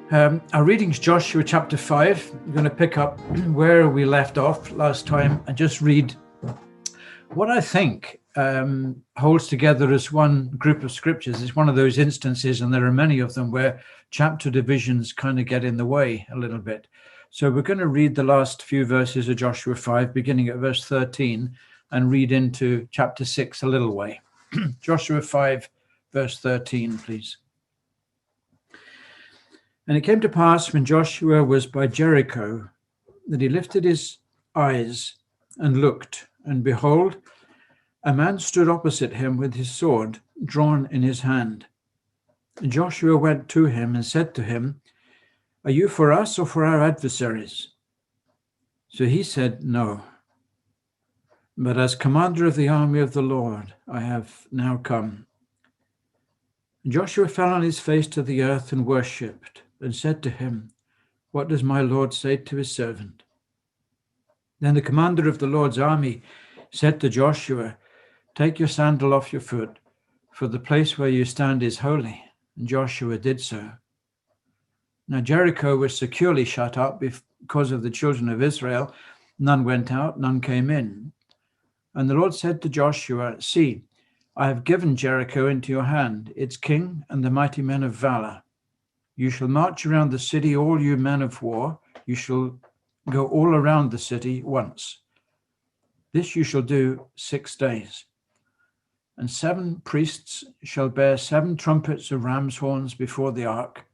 Our reading's Joshua chapter 5. We're going to pick up where we left off last time and just read what I think holds together as one group of scriptures. It's one of those instances, and there are many of them, where chapter divisions kind of get in the way a little bit. So we're going to read the last few verses of Joshua 5, beginning at verse 13, and read into chapter 6 a little way. Joshua 5, verse 13, please. And it came to pass when Joshua was by Jericho that he lifted his eyes and looked, and behold, a man stood opposite him with his sword drawn in his hand. And Joshua went to him and said to him, "Are you for us or for our adversaries?" So he said, "No, but as commander of the army of the Lord I have now come." And Joshua fell on his face to the earth and worshipped, and said to him, "What does my Lord say to his servant?" Then the commander of the Lord's army said to Joshua, "Take your sandal off your foot, for the place where you stand is holy." And Joshua did so. Now Jericho was securely shut up because of the children of Israel. None went out, none came in. And the Lord said to Joshua, "See, I have given Jericho into your hand, its king and the mighty men of valor. You shall march around the city, all you men of war. You shall go all around the city once. This you shall do 6 days. And 7 priests shall bear 7 trumpets of ram's horns before the ark.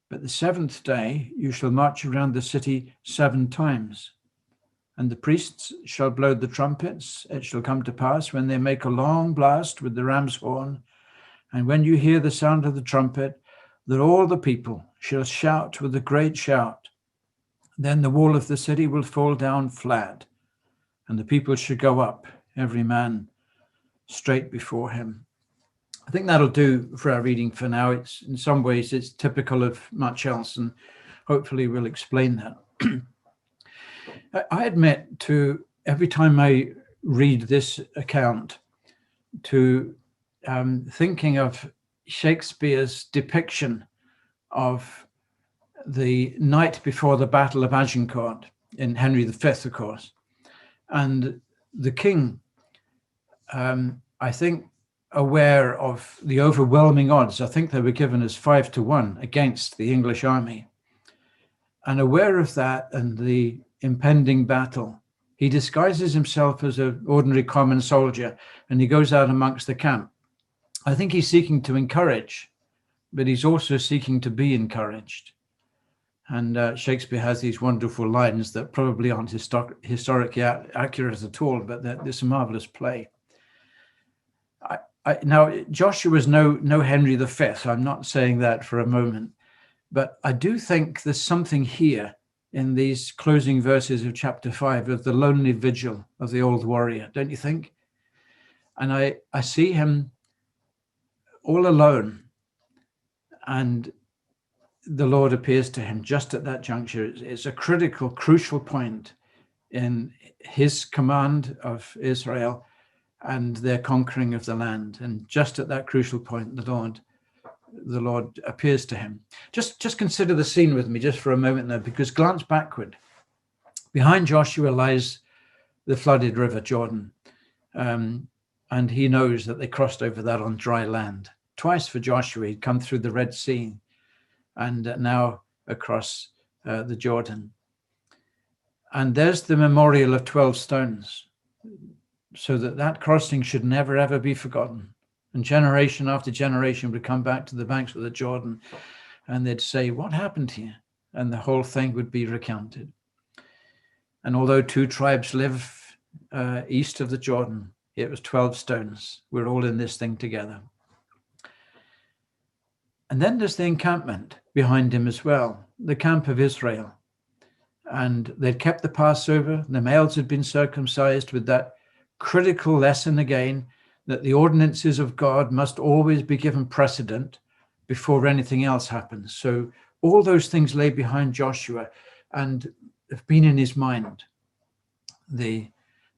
But the 7th day you shall march around the city 7 times. And the priests shall blow the trumpets. It shall come to pass when they make a long blast with the ram's horn, and when you hear the sound of the trumpet, that all the people shall shout with a great shout. Then the wall of the city will fall down flat, and the people shall go up, every man straight before him." I think that'll do for our reading for now. It's in some ways it's typical of much else, and hopefully we'll explain that. I admit to every time I read this account to thinking of Shakespeare's depiction of the night before the Battle of Agincourt in Henry V, of course. And the king, I think, aware of the overwhelming odds. I think they were given as 5-1 against the English army. And aware of that and the impending battle, he disguises himself as an ordinary common soldier, and he goes out amongst the camp. I think he's seeking to encourage, but he's also seeking to be encouraged. And Shakespeare has these wonderful lines that probably aren't historically accurate at all, but there's a marvelous play. Now, Joshua was no Henry V. I'm not saying that for a moment, but I do think there's something here in these closing verses of chapter 5 of the lonely vigil of the old warrior, don't you think? And I see him all alone, and the Lord appears to him just at that juncture. It's a critical, crucial point in his command of Israel and their conquering of the land. And just at that crucial point, the Lord appears to him. Just consider the scene with me just for a moment there, because glance backward. Behind Joshua lies the flooded river Jordan. And he knows that they crossed over that on dry land. Twice for Joshua, he'd come through the Red Sea and now across the Jordan. And there's the memorial of 12 stones, so that crossing should never, ever be forgotten. And generation after generation would come back to the banks of the Jordan, and they'd say, "What happened here?" And the whole thing would be recounted. And although 2 tribes live east of the Jordan, it was 12 stones. We're all in this thing together. And then there's the encampment behind him as well, the camp of Israel. And they'd kept the Passover. The males had been circumcised, with that critical lesson again, that the ordinances of God must always be given precedent before anything else happens. So all those things lay behind Joshua and have been in his mind. The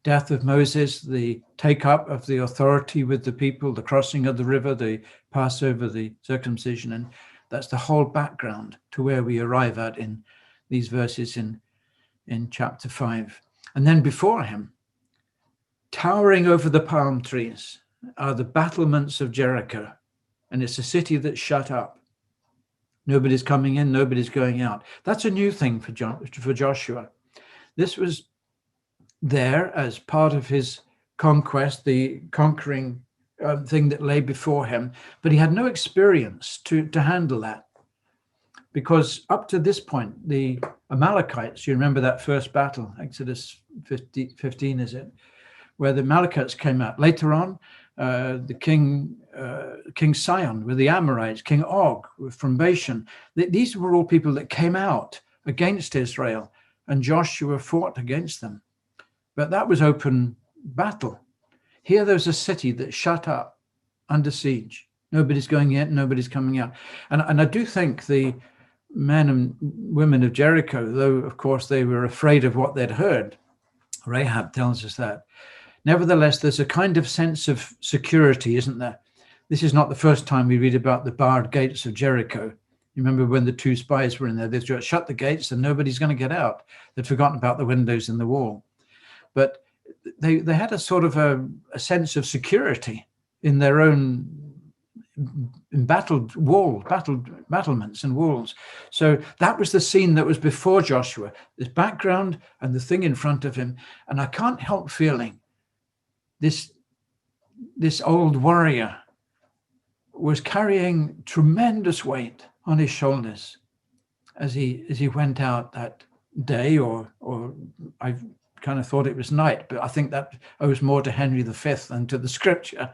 death of Moses, the take up of the authority with the people, the crossing of the river, the Passover, the circumcision, and That's the whole background to where we arrive at in these verses in chapter 5. And then before him, towering over the palm trees, are the battlements of Jericho. And it's a city that's shut up. Nobody's coming in, nobody's going out. That's a new thing for Joshua. This was there as part of his conquest, the conquering thing that lay before him, but he had no experience to handle that. Because up to this point, the Amalekites, you remember that first battle, Exodus 15, is it? Where the Amalekites came out. Later on, the King Sihon with the Amorites, King Og from Bashan. These were all people that came out against Israel, and Joshua fought against them. But that was open battle. Here there's a city that's shut up, under siege. Nobody's going in, nobody's coming out. And I do think the men and women of Jericho, though of course they were afraid of what they'd heard, Rahab tells us that, nevertheless, there's a kind of sense of security, isn't there? This is not the first time we read about the barred gates of Jericho. You remember when the two spies were in there, they just shut the gates and nobody's going to get out. They'd forgotten about the windows in the wall. But they had a sort of a sense of security in their own battlements and walls. So that was the scene that was before Joshua, this background and the thing in front of him. And I can't help feeling this old warrior was carrying tremendous weight on his shoulders as he went out that day, or I kind of thought it was night, but I think that owes more to Henry V than to the scripture.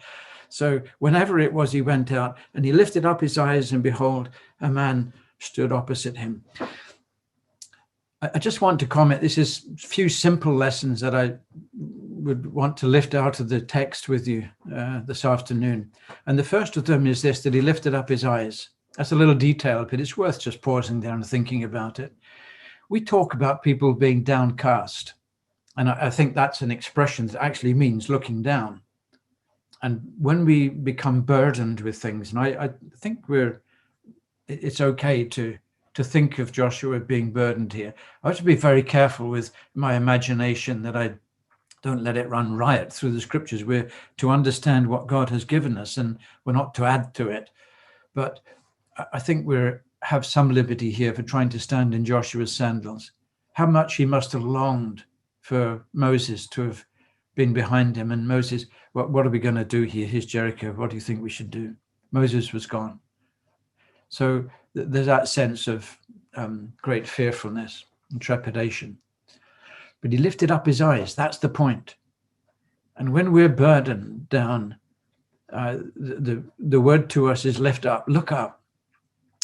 So whenever it was, he went out and he lifted up his eyes, and behold, a man stood opposite him. I just want to comment. This is a few simple lessons that I would want to lift out of the text with you this afternoon. And the first of them is this, that he lifted up his eyes. That's a little detail, but it's worth just pausing there and thinking about it. We talk about people being downcast. And I think that's an expression that actually means looking down. And when we become burdened with things, and I think it's okay to think of Joshua being burdened here. I have to be very careful with my imagination that I don't let it run riot through the scriptures. We're to understand what God has given us, and we're not to add to it. But I think we have some liberty here for trying to stand in Joshua's sandals. How much he must have longed for Moses to have been behind him. And Moses, what are we going to do here? Here's Jericho. What do you think we should do? Moses was gone. So there's that sense of great fearfulness and trepidation. But he lifted up his eyes. That's the point. And when we're burdened down, the word to us is lift up, look up.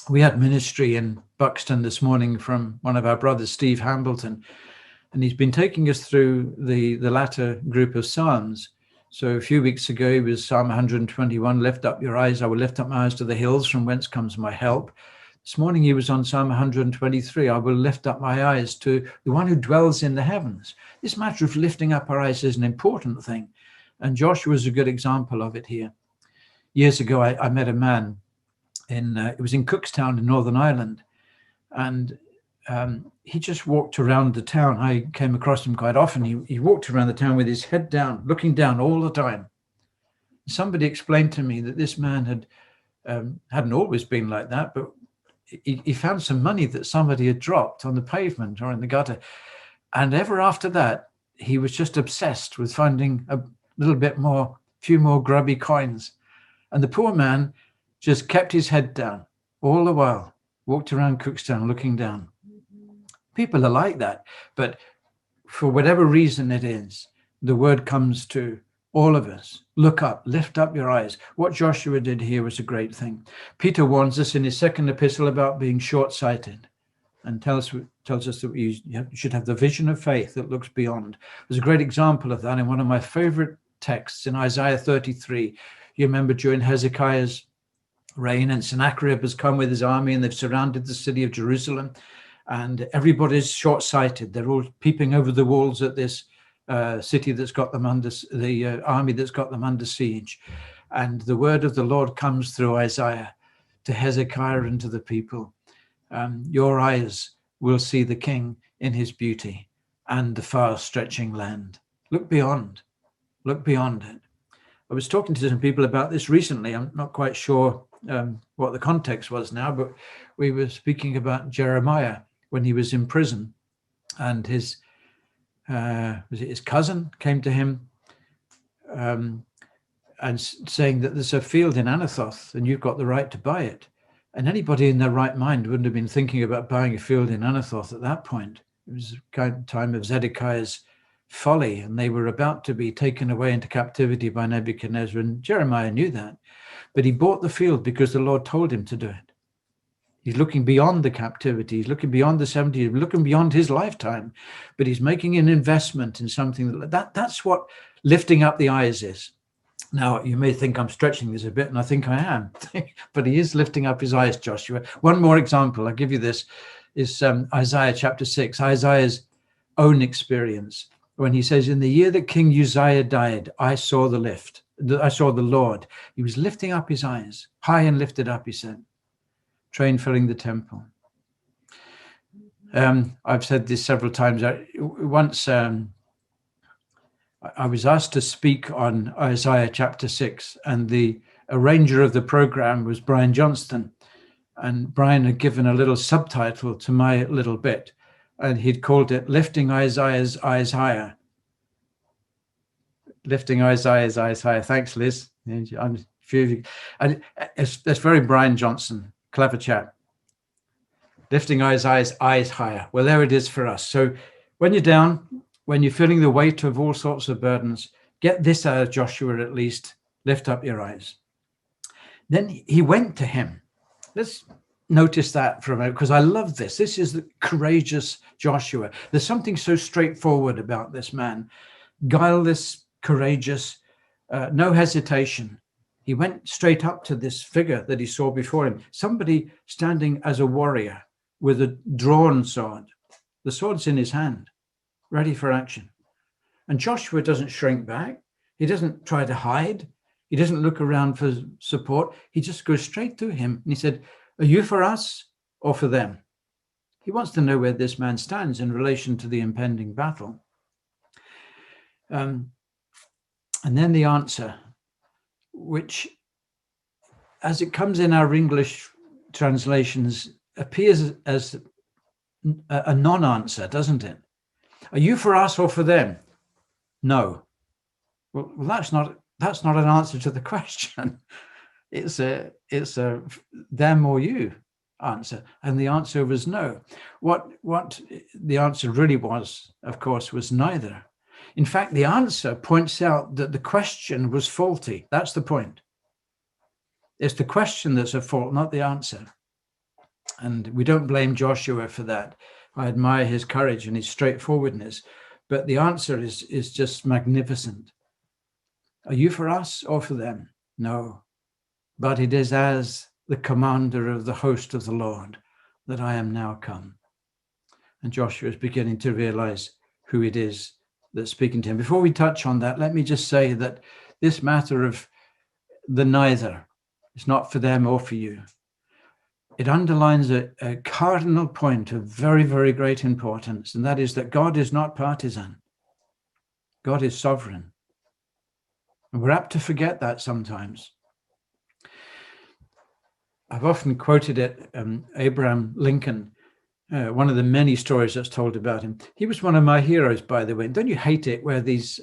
We had ministry in Buxton this morning from one of our brothers, Steve Hambleton, and he's been taking us through the latter group of Psalms. So a few weeks ago, it was Psalm 121, lift up your eyes, I will lift up my eyes to the hills, from whence comes my help. This morning he was on Psalm 123, I will lift up my eyes to the one who dwells in the heavens. This matter of lifting up our eyes is an important thing. And Joshua is a good example of it here. Years ago, I met a man it was in Cookstown in Northern Ireland. And he just walked around the town. I came across him quite often. He walked around the town with his head down, looking down all the time. Somebody explained to me that this man hadn't always been like that, but he found some money that somebody had dropped on the pavement or in the gutter. And ever after that, he was just obsessed with finding a little bit more, few more grubby coins. And the poor man just kept his head down all the while, walked around Cookstown looking down. People are like that, but for whatever reason it is, the word comes to all of us. Look up, lift up your eyes. What Joshua did here was a great thing. Peter warns us in his second epistle about being short-sighted and tells us that we should have the vision of faith that looks beyond. There's a great example of that in one of my favorite texts in Isaiah 33. You remember during Hezekiah's reign, and Sennacherib has come with his army and they've surrounded the city of Jerusalem, and everybody's short-sighted. They're all peeping over the walls at this city that's got them under, the army that's got them under siege. And the word of the Lord comes through Isaiah. to Hezekiah and to the people, your eyes will see the king in his beauty and the far stretching land. Look beyond it. I was talking to some people about this recently. I'm not quite sure what the context was now, but we were speaking about Jeremiah when he was in prison, and his cousin came to him and saying that there's a field in Anathoth and you've got the right to buy it. And anybody in their right mind wouldn't have been thinking about buying a field in Anathoth at that point. It was the kind of time of Zedekiah's folly, and they were about to be taken away into captivity by Nebuchadnezzar, and Jeremiah knew that. But he bought the field because the Lord told him to do it. He's looking beyond the captivity. He's looking beyond the 70 years, looking beyond his lifetime, but he's making an investment in something that's what lifting up the eyes is. Now, you may think I'm stretching this a bit, and I think I am, but he is lifting up his eyes, Joshua. One more example, I'll give you this, is Isaiah chapter 6, Isaiah's own experience, when he says, in the year that King Uzziah died, I saw the Lord. He was lifting up his eyes, high and lifted up, he said, train filling the temple. I've said this several times. Once I was asked to speak on Isaiah chapter 6, and the arranger of the program was Brian Johnston. And Brian had given a little subtitle to my little bit, and he'd called it Lifting Isaiah's Eyes Higher. Lifting Isaiah's Eyes Higher. Thanks, Liz. And it's very Brian Johnson, clever chap. Lifting Isaiah's eyes higher. Well, there it is for us. So when you're down, when you're feeling the weight of all sorts of burdens, get this out of Joshua at least, lift up your eyes. Then he went to him. Let's notice that for a moment, because I love this. This is the courageous Joshua. There's something so straightforward about this man. Guileless, courageous, no hesitation. He went straight up to this figure that he saw before him, somebody standing as a warrior with a drawn sword. The sword's in his hand, ready for action. And Joshua doesn't shrink back. He doesn't try to hide. He doesn't look around for support. He just goes straight to him. And he said, are you for us or for them? He wants to know where this man stands in relation to the impending battle. And then the answer, which, as it comes in our English translations, appears as a non-answer, doesn't it? Are you for us or for them? No. Well, that's not an answer to the question. It's a them or you answer, and the answer was no. What the answer really was, of course, was neither. In fact, the answer points out that the question was faulty. That's the point. It's the question that's at fault, not the answer. And we don't blame Joshua for that. I admire his courage and his straightforwardness, but the answer is just magnificent. Are you for us or for them? No. But it is as the commander of the host of the Lord that I am now come. And Joshua is beginning to realize who it is that's speaking to him. Before we touch on that, let me just say that this matter of the neither is not for them or for you. It underlines a cardinal point of very, very great importance, and that is that God is not partisan. God is sovereign. And we're apt to forget that sometimes. I've often quoted it, Abraham Lincoln, one of the many stories that's told about him. He was one of my heroes, by the way. Don't you hate it where these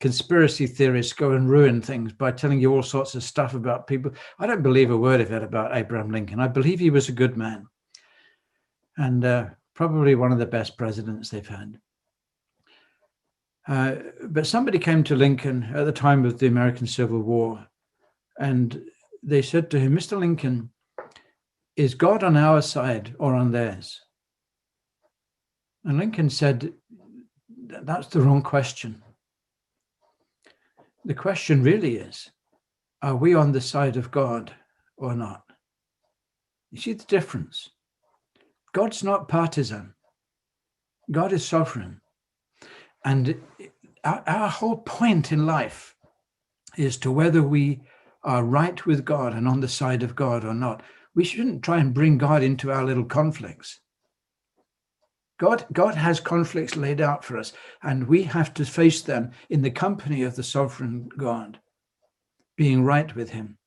conspiracy theorists go and ruin things by telling you all sorts of stuff about people? I don't believe a word of it about Abraham Lincoln. I believe he was a good man and probably one of the best presidents they've had. But somebody came to Lincoln at the time of the American Civil War, and they said to him, Mr. Lincoln, is God on our side or on theirs? And Lincoln said, that's the wrong question. The question really is, are we on the side of God or not? You see the difference? God's not partisan. God is sovereign. And our whole point in life is to whether we are right with God and on the side of God or not. We shouldn't try and bring God into our little conflicts. God has conflicts laid out for us, and we have to face them in the company of the sovereign God, being right with him.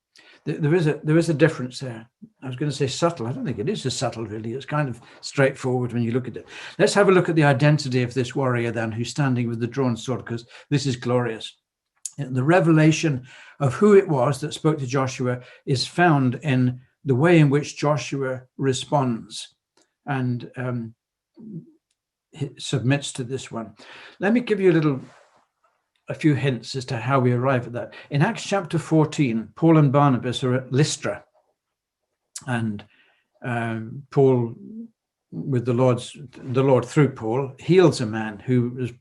There is a difference there. I was going to say subtle. I don't think it is as subtle, really. It's kind of straightforward when you look at it. Let's have a look at the identity of this warrior then, who's standing with the drawn sword, because this is glorious. The revelation of who it was that spoke to Joshua is found in the way in which Joshua responds and submits to this one. Let me give you a few hints as to how we arrive at that. In Acts chapter 14, Paul and Barnabas are at Lystra, and Paul, with the Lord through Paul, heals a man who was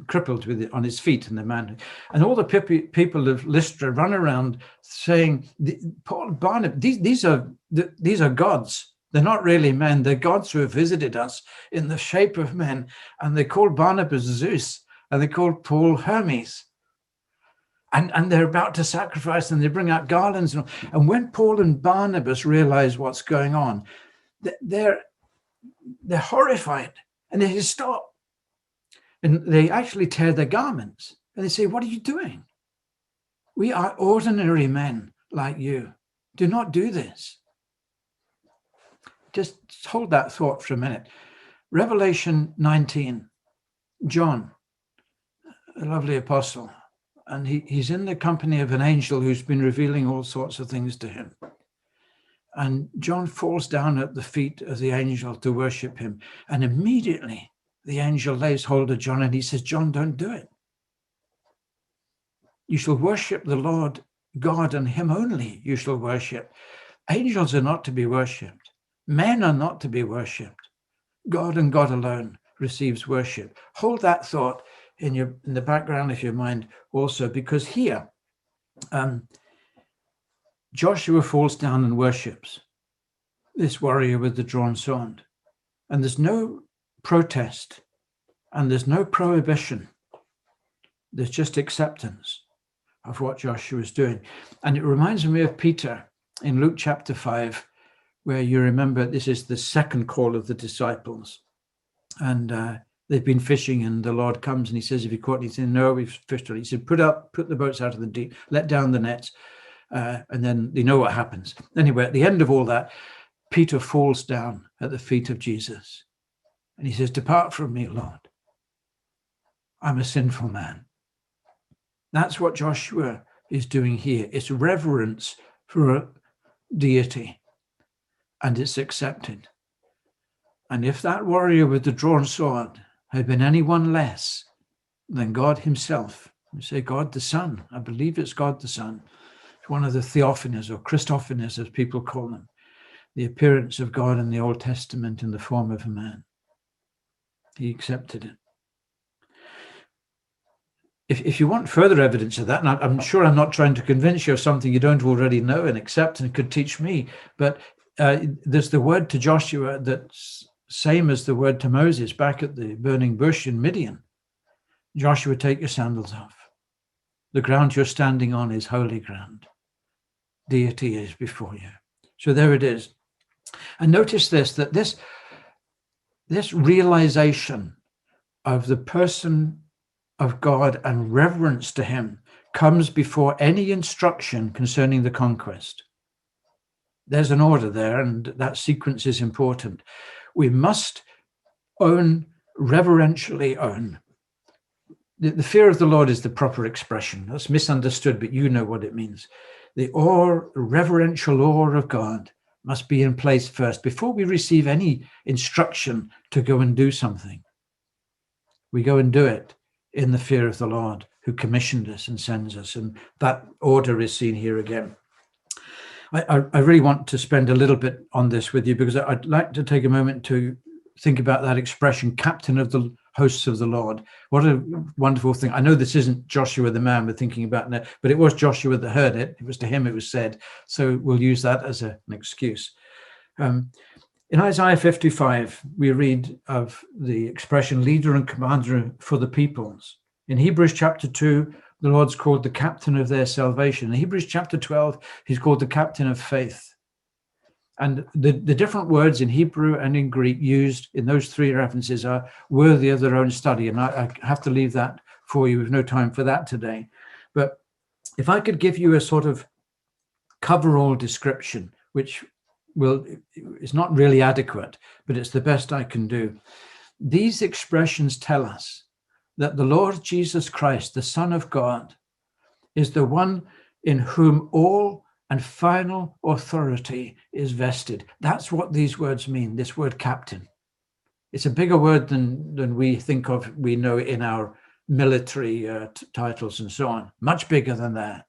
crippled on his feet, and all the people of Lystra run around saying, Paul, Barnabas, these are gods. They're not really men. They're gods who have visited us in the shape of men. And they called Barnabas Zeus, and they called Paul Hermes. And they're about to sacrifice, and they bring out garlands. And when Paul and Barnabas realize what's going on, they're horrified, and they say, stop. And they actually tear their garments, and they say, what are you doing? We are ordinary men like you. Do not do this. Just hold that thought for a minute. Revelation 19, John, a lovely apostle, and he's in the company of an angel who's been revealing all sorts of things to him. And John falls down at the feet of the angel to worship him. And immediately the angel lays hold of John and he says, John, don't do it. You shall worship the Lord God, and him only you shall worship. Angels are not to be worshipped. Men are not to be worshipped. God and God alone receives worship. Hold that thought in the background of your mind also, because here Joshua falls down and worships this warrior with the drawn sword, and there's no protest and there's no prohibition. There's just acceptance of what Joshua is doing. And it reminds me of Peter in Luke chapter 5, where you remember this is the second call of the disciples. And they've been fishing, and the Lord comes and he says, have you caught anything? No, we've fished it. He said, put the boats out of the deep, let down the nets. And then you know what happens. Anyway, at the end of all that, Peter falls down at the feet of Jesus. And he says, depart from me, Lord. I'm a sinful man. That's what Joshua is doing here. It's reverence for a deity, and it's accepted. And if that warrior with the drawn sword had been anyone less than God himself, you say God the Son, I believe it's God the Son. It's one of the theophanies or Christophanies, as people call them, the appearance of God in the Old Testament in the form of a man. He accepted it. If you want further evidence of that, and I'm sure I'm not trying to convince you of something you don't already know and accept and could teach me, but there's the word to Joshua that's same as the word to Moses back at the burning bush in Midian. Joshua, take your sandals off. The ground you're standing on is holy ground. Deity is before you. So there it is. And notice that this realization of the person of God and reverence to him comes before any instruction concerning the conquest. There's an order there, and that sequence is important. We must reverentially own. The fear of the Lord is the proper expression. That's misunderstood, but you know what it means. The reverential awe of God must be in place first before we receive any instruction to go and do something. We go and do it in the fear of the Lord who commissioned us and sends us. And that order is seen here again. I really want to spend a little bit on this with you, because I'd like to take a moment to think about that expression, captain of the hosts of the Lord. What a wonderful thing. I know this isn't Joshua the man we're thinking about now, but it was Joshua that heard it. It was to him it was said. So we'll use that as an excuse. In Isaiah 55, we read of the expression leader and commander for the peoples. In Hebrews chapter 2, the Lord's called the captain of their salvation. In Hebrews chapter 12, he's called the captain of faith. And the different words in Hebrew and in Greek used in those three references are worthy of their own study. And I have to leave that for you. We've no time for that today. But if I could give you a sort of coverall description, which is not really adequate, but it's the best I can do. These expressions tell us that the Lord Jesus Christ, the Son of God, is the one in whom all and final authority is vested. That's what these words mean, this word captain. It's a bigger word than we think of, we know in our military titles and so on, much bigger than that.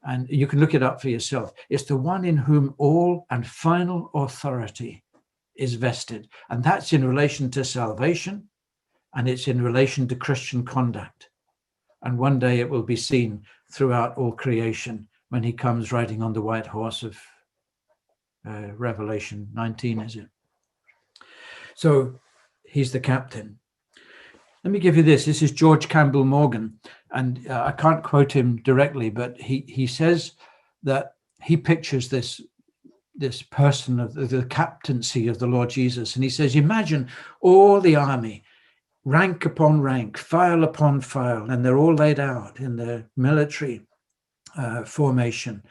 And you can look it up for yourself. It's the one in whom all and final authority is vested. And that's in relation to salvation, and it's in relation to Christian conduct. And one day it will be seen throughout all creation when he comes riding on the white horse of Revelation 19, is it? So he's the captain. Let me give you this. This is George Campbell Morgan, and I can't quote him directly, but he says that he pictures this person of the captaincy of the Lord Jesus, and he says, imagine all the army, rank upon rank, file upon file, and they're all laid out in the military formation.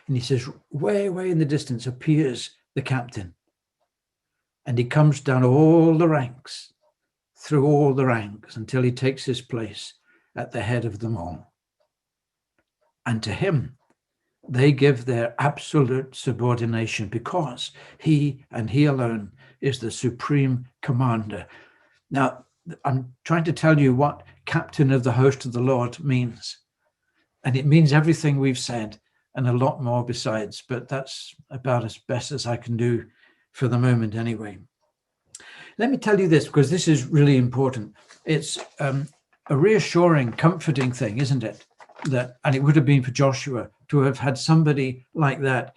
And he says, way in the distance appears the captain, and he comes down all the ranks, through all the ranks, until he takes his place at the head of them all. And to him, they give their absolute subordination, because he and he alone is the supreme commander. Now, I'm trying to tell you what captain of the host of the Lord means. And it means everything we've said and a lot more besides, but that's about as best as I can do for the moment anyway. Let me tell you this, because this is really important. It's a reassuring, comforting thing, isn't it? And it would have been for Joshua to have had somebody like that,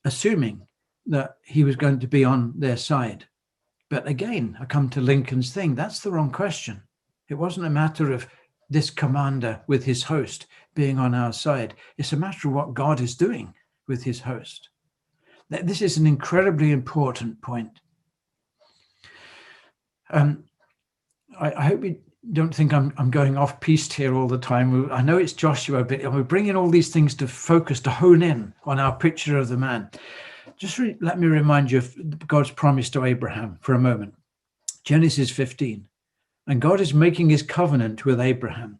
assuming that he was going to be on their side. But again, I come to Lincoln's thing. That's the wrong question. It wasn't a matter of this commander with his host being on our side. It's a matter of what God is doing with his host. This is an incredibly important point. I hope you don't think I'm going off piste here all the time. I know it's Joshua, but we're bringing all these things to focus, to hone in on our picture of the man. Just let me remind you of God's promise to Abraham for a moment. Genesis 15. And God is making his covenant with Abraham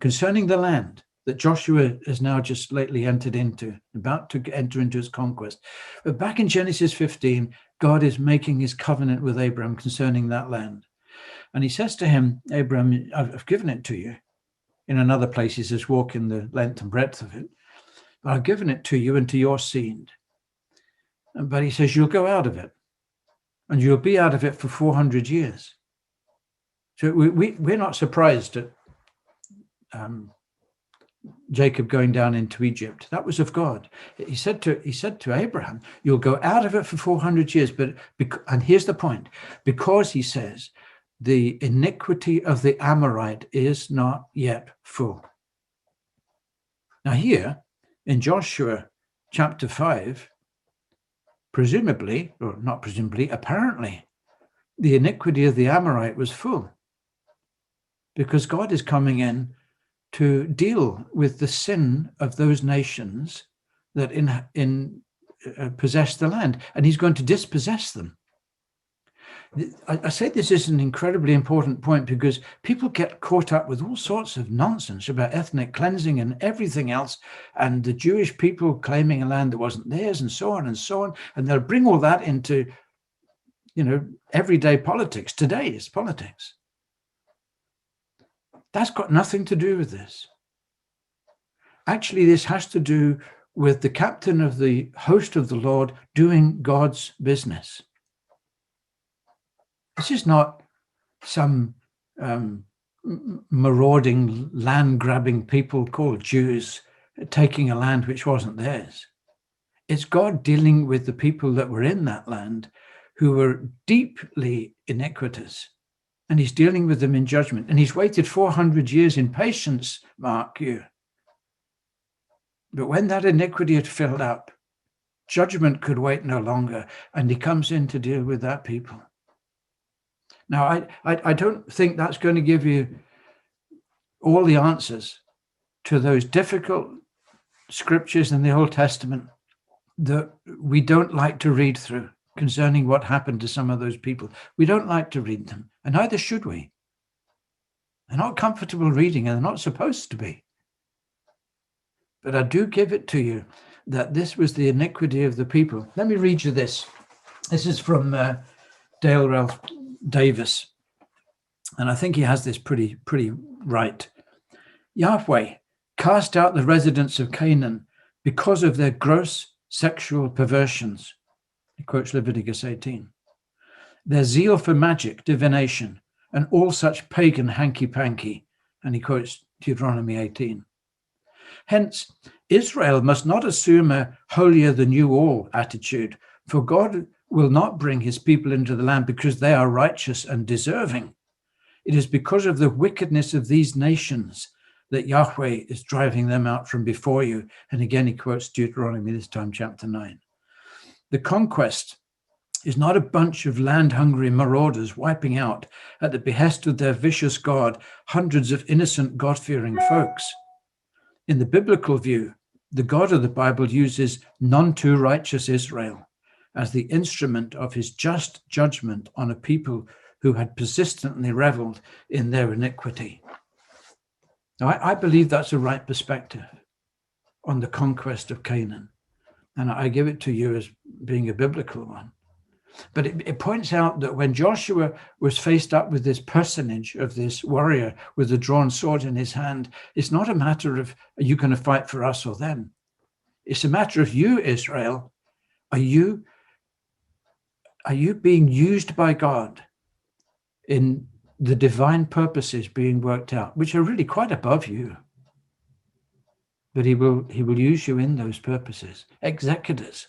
concerning the land that Joshua has now just lately entered into, about to enter into his conquest. But back in Genesis 15, God is making his covenant with Abraham concerning that land. And he says to him, Abraham, I've given it to you. In another place, he says, walk in the length and breadth of it. But I've given it to you and to your seed. But he says, you'll go out of it. And you'll be out of it for 400 years. So we're not surprised at Jacob going down into Egypt. That was of God. He said to Abraham, you'll go out of it for 400 years. And here's the point. Because, he says, the iniquity of the Amorite is not yet full. Now here, in Joshua chapter 5, presumably, or not presumably, apparently, the iniquity of the Amorite was full. Because God is coming in to deal with the sin of those nations that possess the land, and he's going to dispossess them. I say this is an incredibly important point because people get caught up with all sorts of nonsense about ethnic cleansing and everything else, and the Jewish people claiming a land that wasn't theirs, and so on and so on, and they'll bring all that into, everyday politics, today's politics. That's got nothing to do with this. Actually, this has to do with the captain of the host of the Lord doing God's business. This is not some marauding, land-grabbing people called Jews taking a land which wasn't theirs. It's God dealing with the people that were in that land who were deeply iniquitous and he's dealing with them in judgment. And he's waited 400 years in patience, mark you. But when that iniquity had filled up, judgment could wait no longer, and he comes in to deal with that people. Now, I don't think that's going to give you all the answers to those difficult scriptures in the Old Testament that we don't like to read through concerning what happened to some of those people. We don't like to read them, and neither should we. They're not comfortable reading, and they're not supposed to be. But I do give it to you that this was the iniquity of the people. Let me read you this. This is from Dale Ralph Davis, and I think he has this pretty right. Yahweh cast out the residents of Canaan because of their gross sexual perversions. He quotes Leviticus 18. Their zeal for magic, divination, and all such pagan hanky-panky. And he quotes Deuteronomy 18. Hence, Israel must not assume a holier-than-you-all attitude, for God will not bring his people into the land because they are righteous and deserving. It is because of the wickedness of these nations that Yahweh is driving them out from before you. And again, he quotes Deuteronomy, this time chapter 9. The conquest is not a bunch of land-hungry marauders wiping out, at the behest of their vicious God, hundreds of innocent God-fearing folks. In the biblical view, the God of the Bible uses none too righteous Israel as the instrument of his just judgment on a people who had persistently reveled in their iniquity. Now, I believe that's a right perspective on the conquest of Canaan, and I give it to you as being a biblical one. But it points out that when Joshua was faced up with this personage of this warrior with a drawn sword in his hand, it's not a matter of, are you going to fight for us or them? It's a matter of you, Israel. Are you being used by God in the divine purposes being worked out, which are really quite above you? But he will use you in those purposes, executors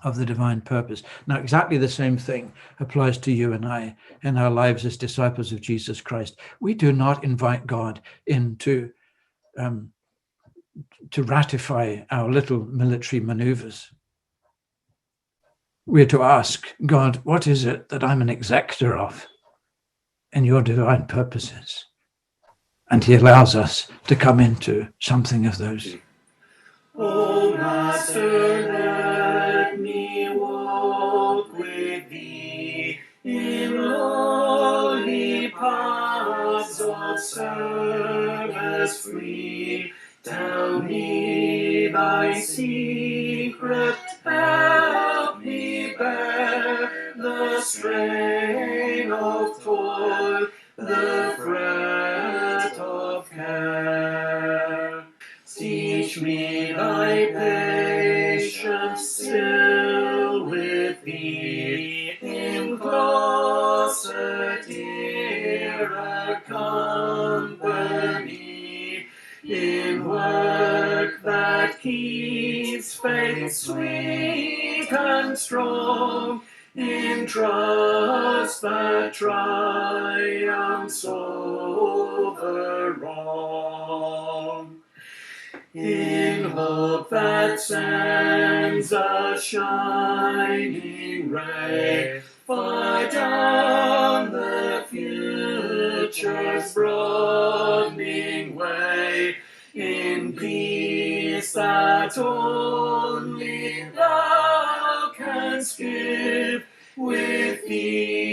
of the divine purpose. Now, exactly the same thing applies to you and I in our lives as disciples of Jesus Christ. We do not invite God into to ratify our little military maneuvers. We're to ask God, what is it that I'm an executor of in your divine purposes? And he allows us to come into something of those. O Master, let me walk with thee in lowly paths of service free. Tell me thy secret, help me bear the strain of toil, the fret of care. Teach me thy patience still with thee, in closer, dearer company, in work that keeps faith sweet and strong, in trust that triumphs over wrong. In hope that sends a shining ray far down the future's broadening way, in peace that only thou canst give, with thee